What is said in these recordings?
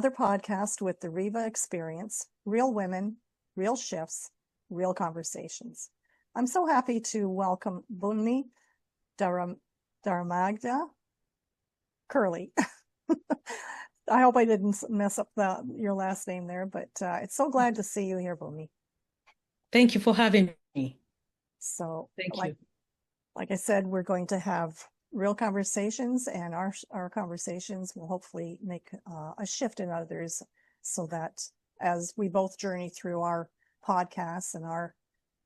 another podcast with the Riva Experience, real women, real shifts, real conversations. I'm so happy to welcome Bunmi Daramaja, Curly. I hope I didn't mess up your last name there, but it's so glad to see you here, Bunmi. Thank you for having me. So, Thank you. Like I said, we're going to have real conversations, and our conversations will hopefully make a shift in others, so that as we both journey through our podcasts and our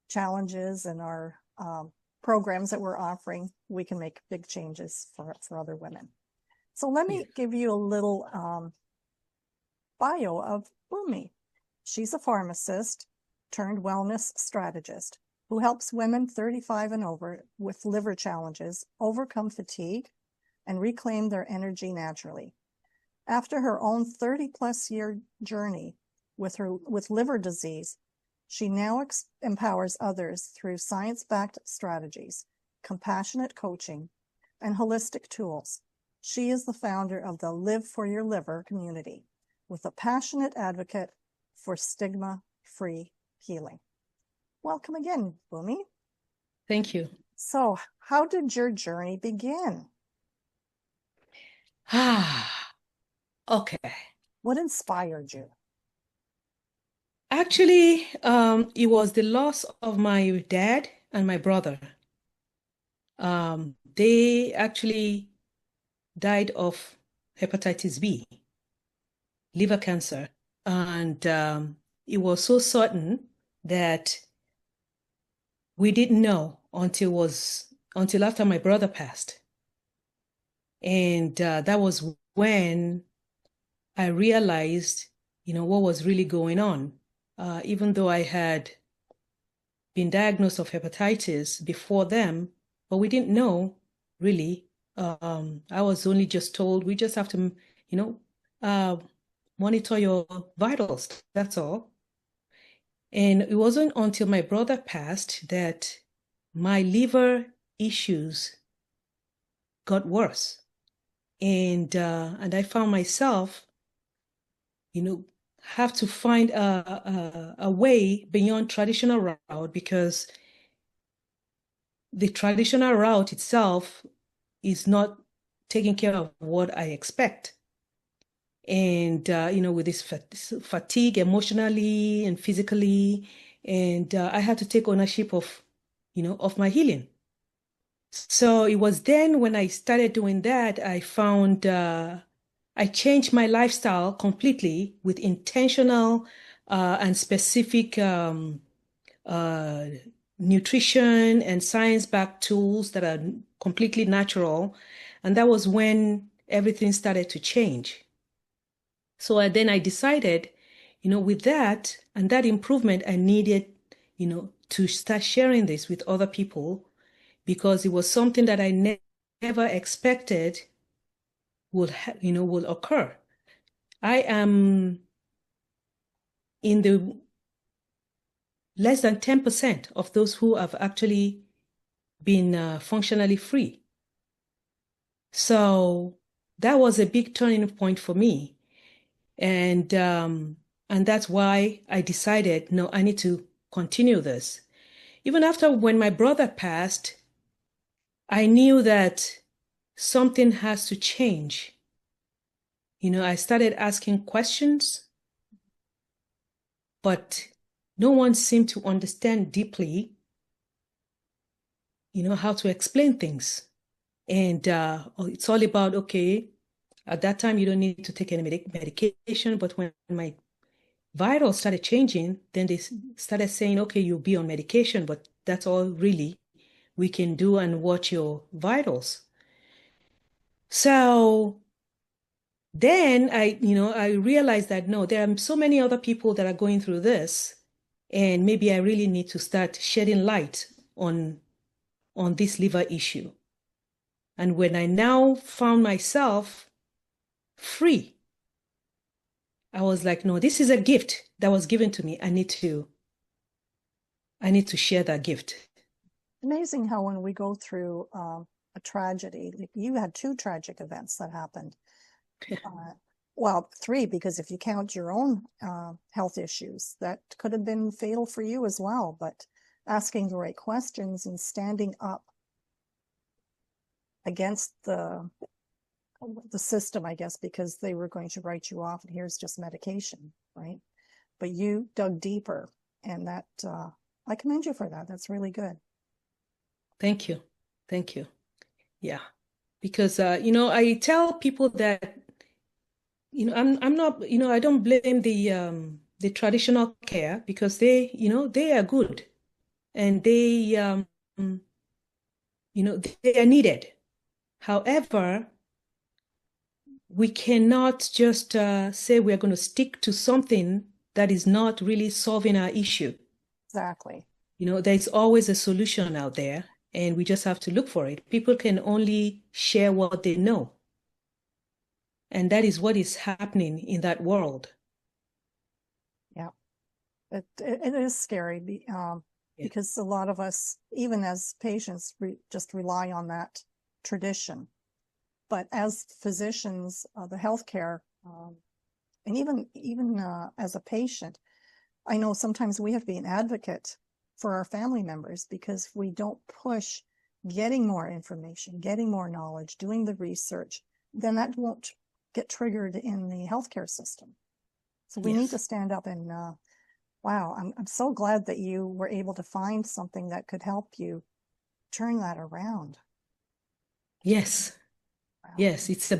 challenges and our programs that we're offering, we can make big changes for other women. So let me give you a little bio of Bunmi. She's a pharmacist-turned-wellness strategist who helps women 35 and over with liver challenges overcome fatigue and reclaim their energy naturally. After her own 30-plus year journey with liver disease, she now empowers others through science-backed strategies, compassionate coaching, and holistic tools. She is the founder of the Live for Your Liver community, with a passionate advocate for stigma-free healing. Welcome again, Bunmi. Thank you. So, how did your journey begin? Okay. What inspired you? Actually, it was the loss of my dad and my brother. They actually died of hepatitis B, liver cancer. And it was so sudden that we didn't know until after my brother passed. And that was when I realized, what was really going on. Even though I had been diagnosed of hepatitis before them, but we didn't know really. I was only just told we just have to, monitor your vitals. That's all. And it wasn't until my brother passed that my liver issues got worse. And I found myself, have to find a way beyond traditional route, because the traditional route itself is not taking care of what I expect. And, with this fatigue emotionally and physically, and I had to take ownership of my healing. So it was then when I started doing that, I found I changed my lifestyle completely with intentional and specific nutrition and science-backed tools that are completely natural. And that was when everything started to change. So then I decided, with that and that improvement, I needed, to start sharing this with other people, because it was something that I never expected will occur. I am in the less than 10% of those who have actually been functionally free. So that was a big turning point for me. And that's why I decided, no, I need to continue this. Even after when my brother passed, I knew that something has to change. I started asking questions, but no one seemed to understand deeply, how to explain things. And it's all about, okay, at that time, you don't need to take any medication. But when my vitals started changing, then they started saying, okay, you'll be on medication, but that's all really we can do, and watch your vitals. So then I realized that, no, there are so many other people that are going through this, and maybe I really need to start shedding light on this liver issue. And when I now found myself free, I was like, no, this is a gift that was given to me. I need to share that gift. Amazing how when we go through a tragedy, like you had two tragic events that happened. Well, three, because if you count your own health issues, that could have been fatal for you as well. But asking the right questions and standing up against the system, I guess, because they were going to write you off and here's just medication, right? But you dug deeper, and that I commend you for that. That's really good. Thank you. Thank you. Yeah. Because I tell people that, I'm not, I don't blame the traditional care because they are good and they are needed. However, we cannot just say we're going to stick to something that is not really solving our issue. Exactly. There's always a solution out there, and we just have to look for it. People can only share what they know. And that is what is happening in that world. Yeah. It is scary because a lot of us, even as patients, just rely on that tradition. But as physicians, the healthcare, and even as a patient, I know sometimes we have to be an advocate for our family members because if we don't push getting more information, getting more knowledge, doing the research, then that won't get triggered in the healthcare system. So we need to stand up and, wow, I'm so glad that you were able to find something that could help you turn that around. Yes. Wow. Yes, it's a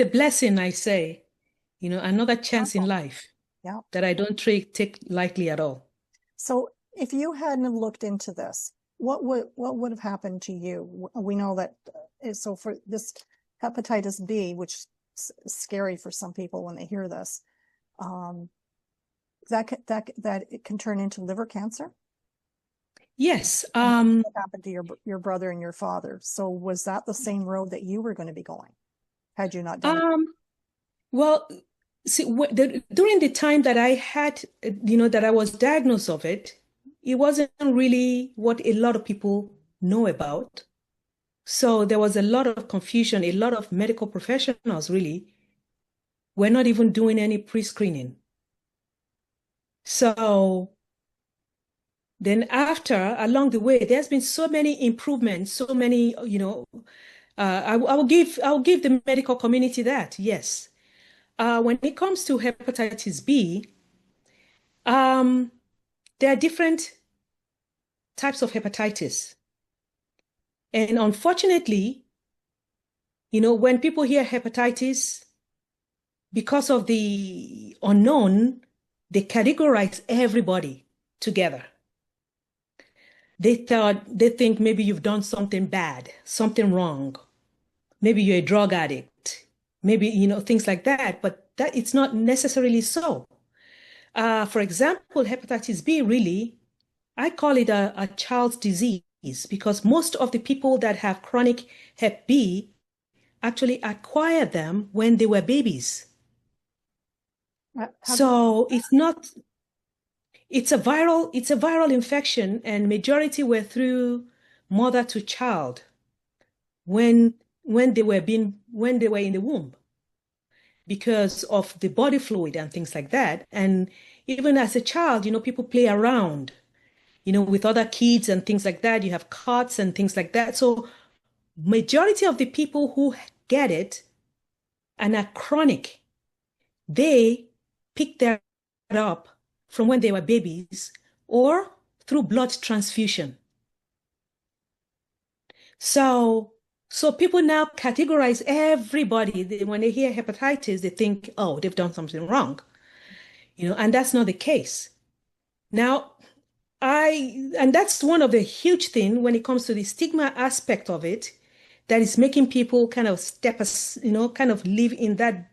blessing, I say. Another chance in life that I don't take lightly at all. So if you hadn't looked into this, what would have happened to you? We know that, so for this hepatitis B, which is scary for some people when they hear this, that it can turn into liver cancer? Yes. What happened to your brother and your father? So was that the same road that you were going to be going had you not done it? Well, see, during the time that I had, that I was diagnosed of it, it wasn't really what a lot of people know about. So there was a lot of confusion. A lot of medical professionals really were not even doing any pre-screening. So then along the way, there's been so many improvements, so many, I will give the medical community that, yes. When it comes to hepatitis B, there are different types of hepatitis. And unfortunately, when people hear hepatitis, because of the unknown, they categorize everybody together. They think maybe you've done something bad, something wrong. Maybe you're a drug addict. Maybe, things like that. But that it's not necessarily so. For example, hepatitis B, really, I call it a child's disease because most of the people that have chronic hep B actually acquire them when they were babies. So it's a viral infection, and majority were through mother to child when they were in the womb because of the body fluid and things like that. And even as a child, people play around, with other kids and things like that. You have cuts and things like that. So majority of the people who get it and are chronic, they pick that up from when they were babies or through blood transfusion. So people now categorize everybody. When they hear hepatitis, they think, oh, they've done something wrong, and that's not the case. Now, and that's one of the huge thing when it comes to the stigma aspect of it, that is making people kind of kind of live in that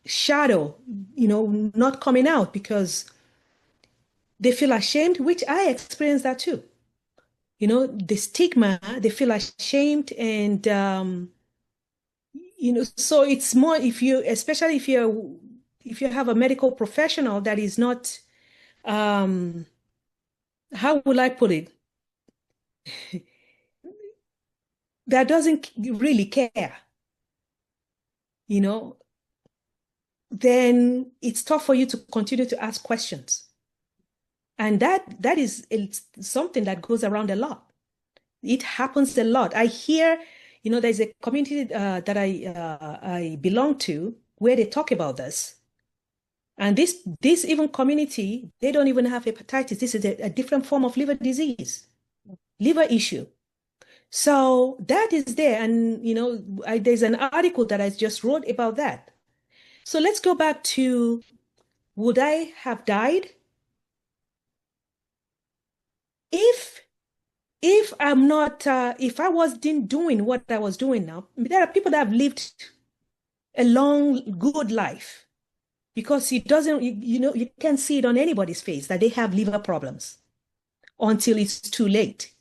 shadow, not coming out because they feel ashamed, which I experienced that too. The stigma, they feel ashamed and, so it's more especially if you have a medical professional that is not, how will I put it? That doesn't really care, you know, then it's tough for you to continue to ask questions. And that is it's something that goes around a lot. It happens a lot. I hear, there's a community that I belong to where they talk about this. And this even community, they don't even have hepatitis. This is a different form of liver disease, liver issue. So that is there. And, there's an article that I just wrote about that. So let's go back to, would I have died? If I'm not, if I wasn't doing what I was doing now, there are people that have lived a long, good life because it doesn't, you can't see it on anybody's face that they have liver problems until it's too late.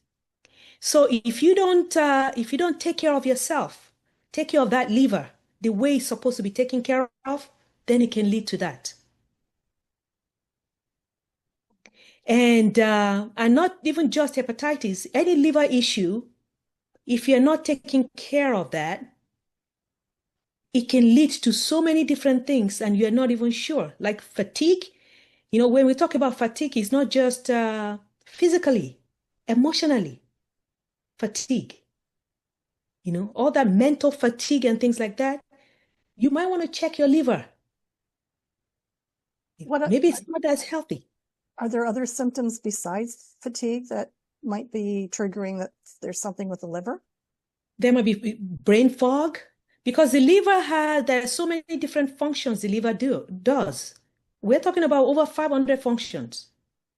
So if you don't take care of yourself, take care of that liver the way it's supposed to be taken care of, then it can lead to that. And not even just hepatitis, any liver issue, if you're not taking care of that, it can lead to so many different things and you're not even sure. Like fatigue, when we talk about fatigue, it's not just physically, emotionally fatigue. All that mental fatigue and things like that, you might want to check your liver. Maybe it's not as healthy. Are there other symptoms besides fatigue that might be triggering that there's something with the liver? There might be brain fog because the liver there are so many different functions the liver does. We're talking about over 500 functions.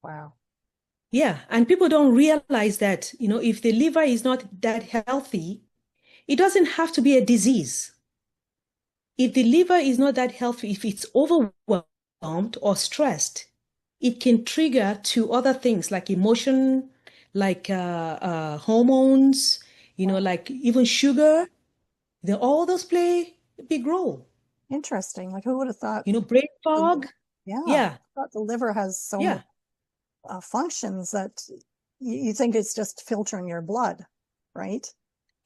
Wow. Yeah. And people don't realize that, if the liver is not that healthy, it doesn't have to be a disease. If the liver is not that healthy, if it's overwhelmed or stressed, it can trigger to other things like emotion, like hormones, like even sugar. All those play a big role. Interesting. Like who would have thought? Brain fog. Yeah. Yeah. I thought the liver has so many functions that you think it's just filtering your blood, right?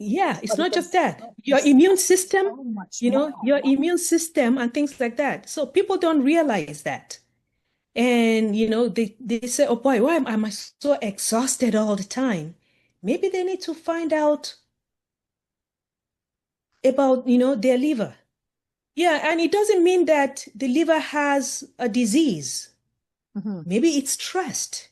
Yeah, it's not just that. Your immune system, so your immune system and things like that. So people don't realize that. And, they say, oh boy, why am I so exhausted all the time? Maybe they need to find out about, their liver. Yeah, and it doesn't mean that the liver has a disease. Maybe it's stressed.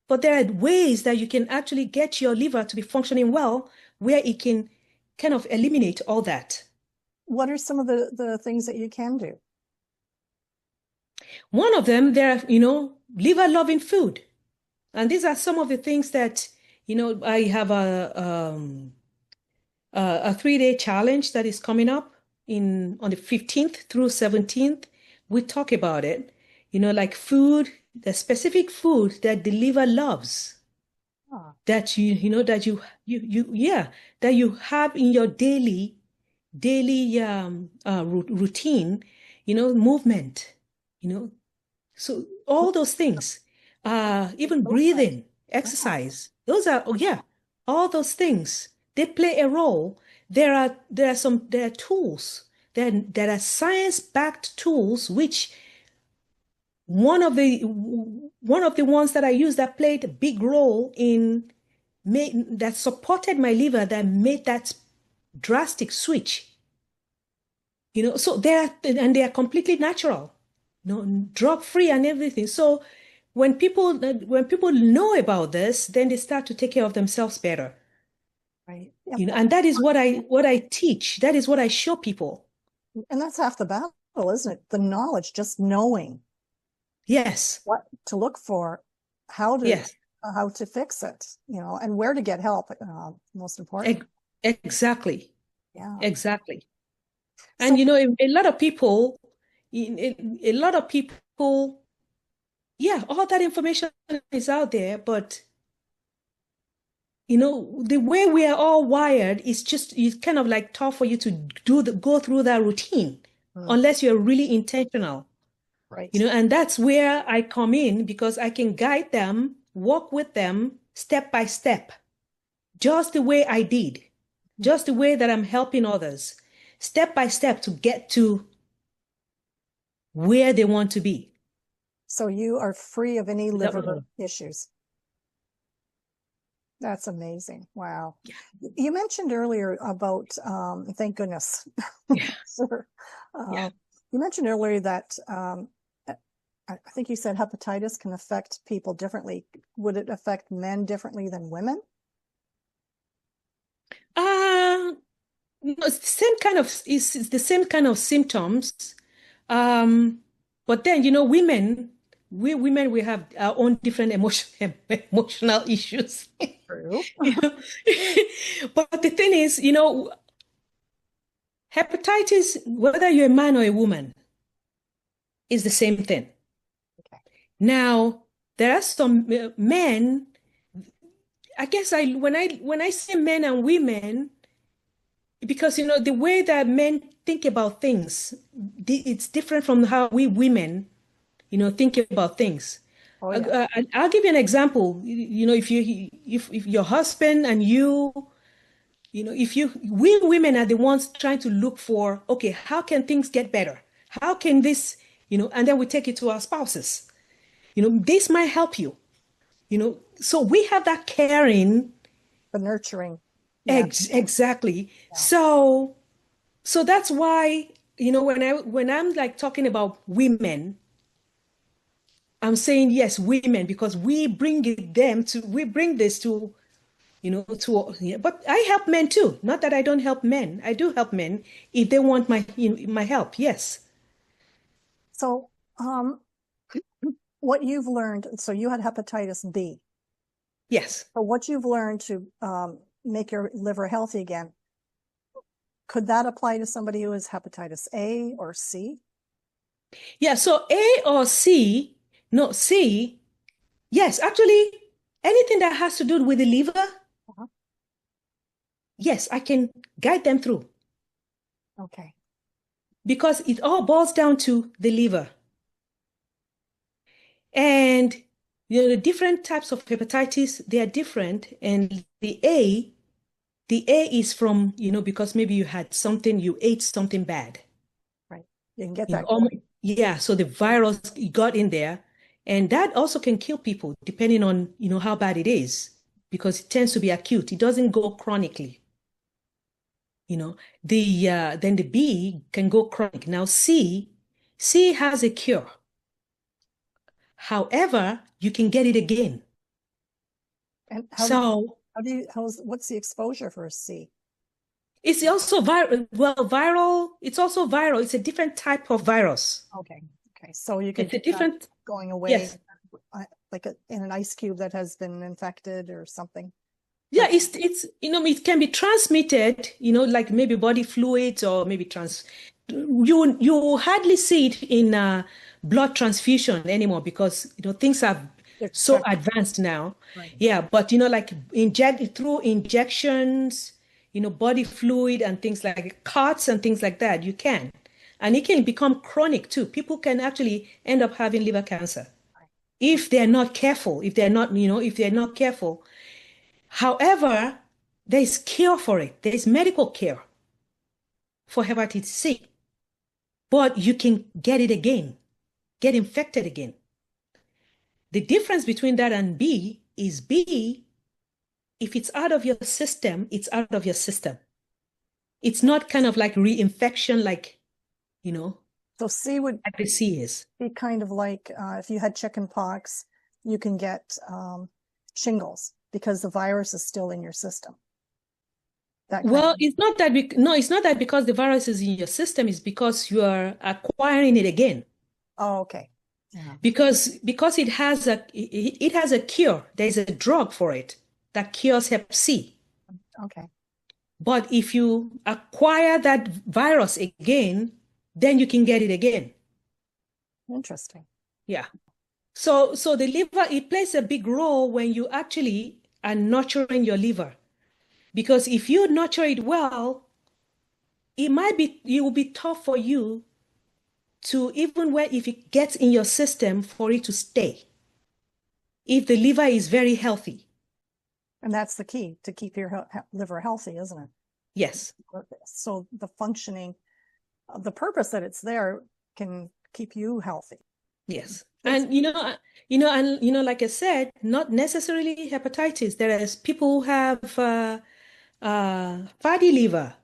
But there are ways that you can actually get your liver to be functioning well where it can kind of eliminate all that. What are some of the things that you can do? One of them, liver-loving food. And these are some of the things that, I have a 3-day challenge that is coming up on the 15th through 17th. We talk about it, like food, the specific food that the liver loves. That that you have in your daily routine, movement, so all those things, even breathing, exercise, those are, all those things, they play a role. There are tools, there are science-backed tools, which one of the ones that I used that played a big role that supported my liver, that made that drastic switch. So they are completely natural, drug-free and everything. So when people know about this, then they start to take care of themselves better. Right. And that is what I teach. That is what I show people. And that's half the battle, isn't it? The knowledge, just knowing. Yes. What to look for, how to fix it, and where to get help. Most important. Exactly. Yeah. Exactly. And a lot of people, all that information is out there, but the way we are all wired is it's kind of like tough for you to go through that routine unless you're really intentional. Right. And that's where I come in, because I can guide them, walk with them step by step, just the way I did, just the way that I'm helping others, step by step to get to where they want to be. So you are free of any liver all? issues. That's amazing. Wow. Yeah. You mentioned earlier about, thank goodness. Yeah. Sure. Yeah. You mentioned earlier that I think you said hepatitis can affect people differently. Would it affect men differently than women? No, it's the same kind of it's the same kind of symptoms. But then, women we have our own different emotional issues. True. You know? But the thing is, hepatitis, whether you're a man or a woman, is the same thing. Okay. Now, there are some men, I guess when I say men and women, because the way that men think about things, it's different from how we women, think about things. Oh, yeah. I'll give you an example. If your husband and you, we women are the ones trying to look for, okay, how can things get better? How can this, and then we take it to our spouses. This might help you, so we have that caring. The nurturing. Yeah. Exactly. Yeah. So that's why, when I'm like talking about women, I'm saying yes, women, because we bring this to, yeah, but I help men too. Not that I don't help men. I do help men if they want my help. Yes. So, what you've learned, so you had hepatitis B. Yes. So what you've learned to make your liver healthy again, could that apply to somebody who has hepatitis A or C? Yeah. So A or C, no, C, yes, actually, anything that has to do with the liver, Uh-huh. yes, I can guide them through Okay. because it all boils down to the liver. And the different types of hepatitis, they are different. And the A is from, because maybe you ate something bad. Right. You can get You know, that almo- going. yeah, so the virus got in there, and that also can kill people depending on, how bad it is, because it tends to be acute. It doesn't go chronically. Then the B can go chronic. Now C has a cure. However, you can get it again. And So what's the exposure for a C? it's also viral. It's also viral. It's a different type of virus. Okay. Okay. So you could It's a get that different, going away yes. like in an ice cube that has been infected or something. Yeah, it can be transmitted, like maybe body fluids or maybe you hardly see it in blood transfusion anymore because things are It's so checked. advanced now. Right. Yeah, but like through injections, body fluid and things like cuts and things like that, you can. And it can become chronic too. People can actually end up having liver cancer if they're not careful, if they're not careful. However, there is cure for it. There is medical care for hepatitis C, but you can get it again, get infected again. The difference between that and B is B, if it's out of your system, it's out of your system. It's not kind of like reinfection, like, So C would like the C is. be kind of like if you had chicken pox, you can get shingles because the virus is still in your system. That kind Well, of. it's not that because the virus is in your system, it's because you are acquiring it again. Oh, okay. Yeah. Because it has a cure. There's a drug for it that cures hep C. Okay. But if you acquire that virus again, then you can get it again. Interesting. Yeah. So the liver, it plays a big role when you actually are nurturing your liver. Because if you nurture it well, it will be tough for you to, even when if it gets in your system, for it to stay. If the liver is very healthy. And that's the key to keep your liver healthy, isn't it? Yes. So the functioning, the purpose that it's there can keep you healthy. Yes. And like I said, not necessarily hepatitis. There is people who have fatty liver.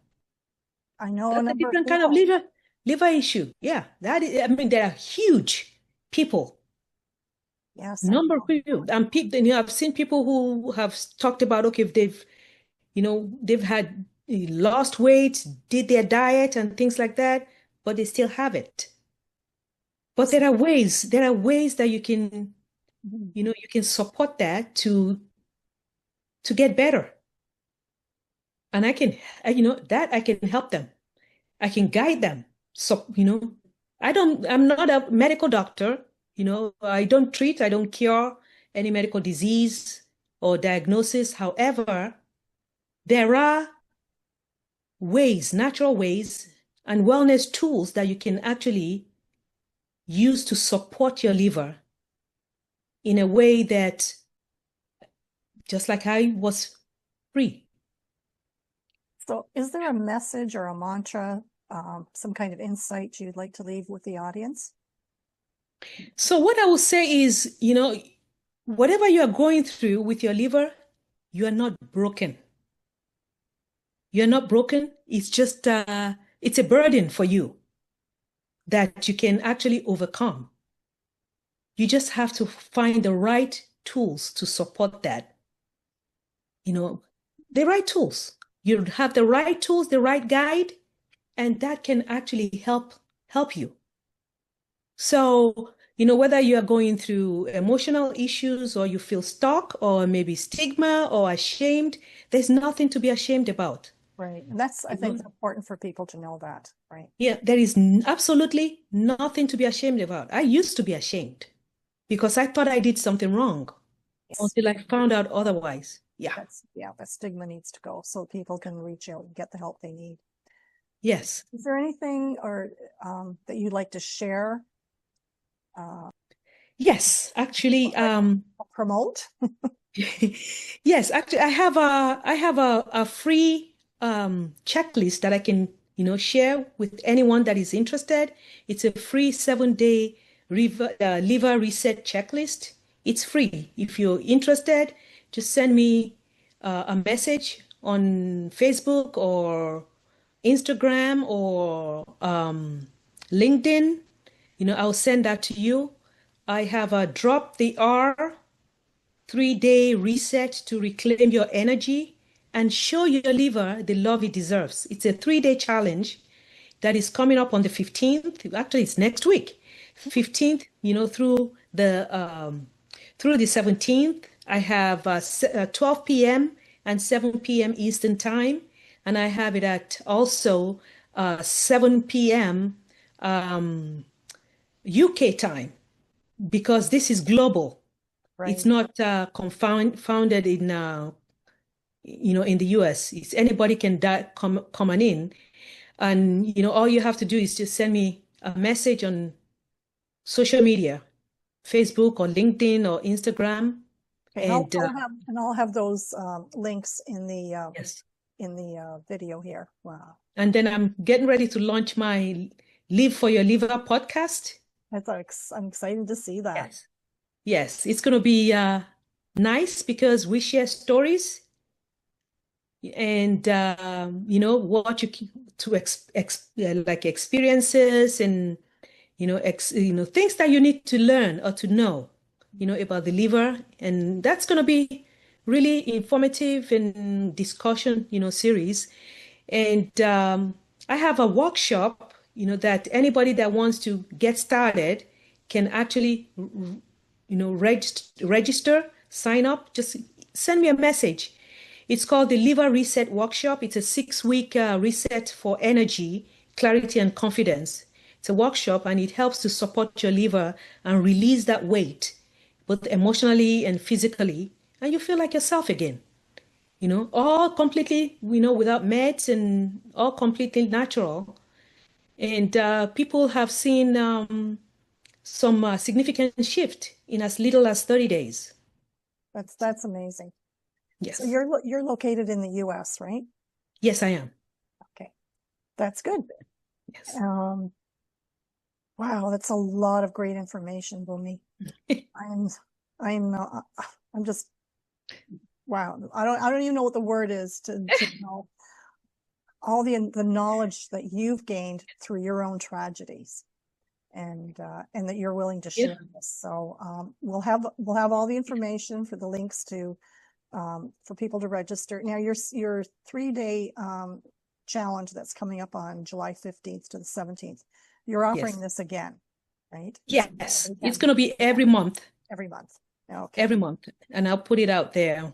I know a That's a number of different kind of people. liver issue. Yeah, that is, I mean, there are huge people, Yes, I number of know. people. And people, I've seen people who have talked about, okay, if they've had lost weight, did their diet and things like that, but they still have it. But there are ways that you can, you can support that to get better. And I can help them. I can guide them. So, I'm not a medical doctor. I don't treat, I don't cure any medical disease or diagnosis. However, there are ways, natural ways, and wellness tools that you can actually use to support your liver in a way that, just like I was free. So is there a message or a mantra, some kind of insight you'd like to leave with the audience? So what I will say is, whatever you are going through with your liver, you are not broken. You're not broken. It's just, it's a burden for you that you can actually overcome. You just have to find the right tools to support that. The right tools. You have the right tools, the right guide, and that can actually help you. So, whether you are going through emotional issues or you feel stuck or maybe stigma or ashamed, there's nothing to be ashamed about. Right. And I think it's important for people to know that, right? Yeah, there is absolutely nothing to be ashamed about. I used to be ashamed because I thought I did something wrong Yes. until I found out otherwise. Yeah. That stigma needs to go so people can reach out and get the help they need. Yes. Is there anything that you'd like to share? Yes, actually, Promote? yes, actually, I have a free checklist that I can, share with anyone that is interested. It's a free 7-day liver reset checklist. It's free. If you're interested, just send me a message on Facebook or Instagram or LinkedIn. I'll send that to you. I have a Drop the R 3-day reset to reclaim your energy and show your liver the love it deserves. It's a 3-day challenge that is coming up on the 15th. Actually, it's next week, 15th, through the 17th. I have 12 p.m. and 7 p.m. Eastern time. And I have it at also 7 p.m. UK time because this is global. It's Right. not founded in in the US. It's anybody can come on in, and all you have to do is just send me a message on social media, Facebook or LinkedIn or Instagram, Okay. and I'll have those links in the yes, video here. Wow. and then I'm getting ready to launch my Live for Your Liver podcast. I'm excited to see that. Yes, yes, it's going to be nice because we share stories and what you to like experiences and things that you need to learn or to know about the liver, and that's going to be really informative and discussion series. And I have a workshop that anybody that wants to get started can actually register, sign up, just send me a message. It's called the Liver Reset Workshop. It's a 6-week reset for energy, clarity, and confidence. It's a workshop and it helps to support your liver and release that weight, both emotionally and physically, and you feel like yourself again. All completely, without meds and all completely natural. And people have seen some significant shift in as little as 30 days. That's amazing. So Yes. you're located in the US, right? Yes, I am. Okay. That's good. Yes. Wow, that's a lot of great information, Bunmi. I'm, I'm just, wow. I don't even know what the word is to know all the knowledge that you've gained through your own tragedies, and that you're willing to share this. So we'll have all the information for the links to for people to register. Now your 3-day challenge that's coming up on July 15th to the 17th. You're offering this again, right? Yes, it's going to be every month. Every month. Okay. Every month, and I'll put it out there.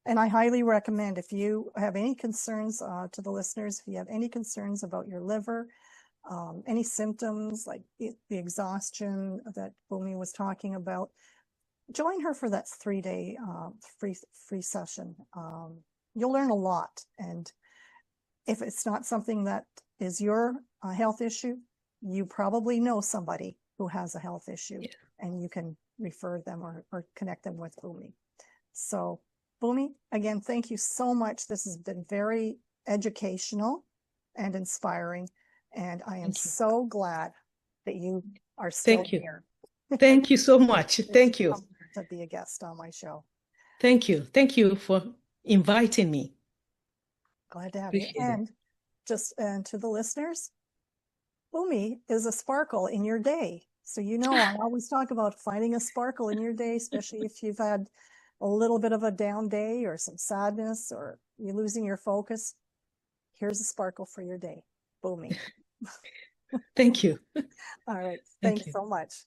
And I highly recommend, if you have any concerns, to the listeners, if you have any concerns about your liver, any symptoms like the exhaustion that Bunmi was talking about, join her for that 3-day free session. You'll learn a lot. And if it's not something that is your health issue, you probably know somebody who has a health issue, and you can refer them or connect them with Bunmi. So Bunmi, again, thank you so much. This has been very educational and inspiring, and I am so glad that you are still here. Thank you so much. Thank you. To be a guest on my show. Thank you. Thank you for inviting me. Glad to have you. And to the listeners, Bunmi is a sparkle in your day. So, I always talk about finding a sparkle in your day, especially if you've had a little bit of a down day or some sadness or you're losing your focus. Here's a sparkle for your day. Bunmi. Thank you. All right. Thanks so much.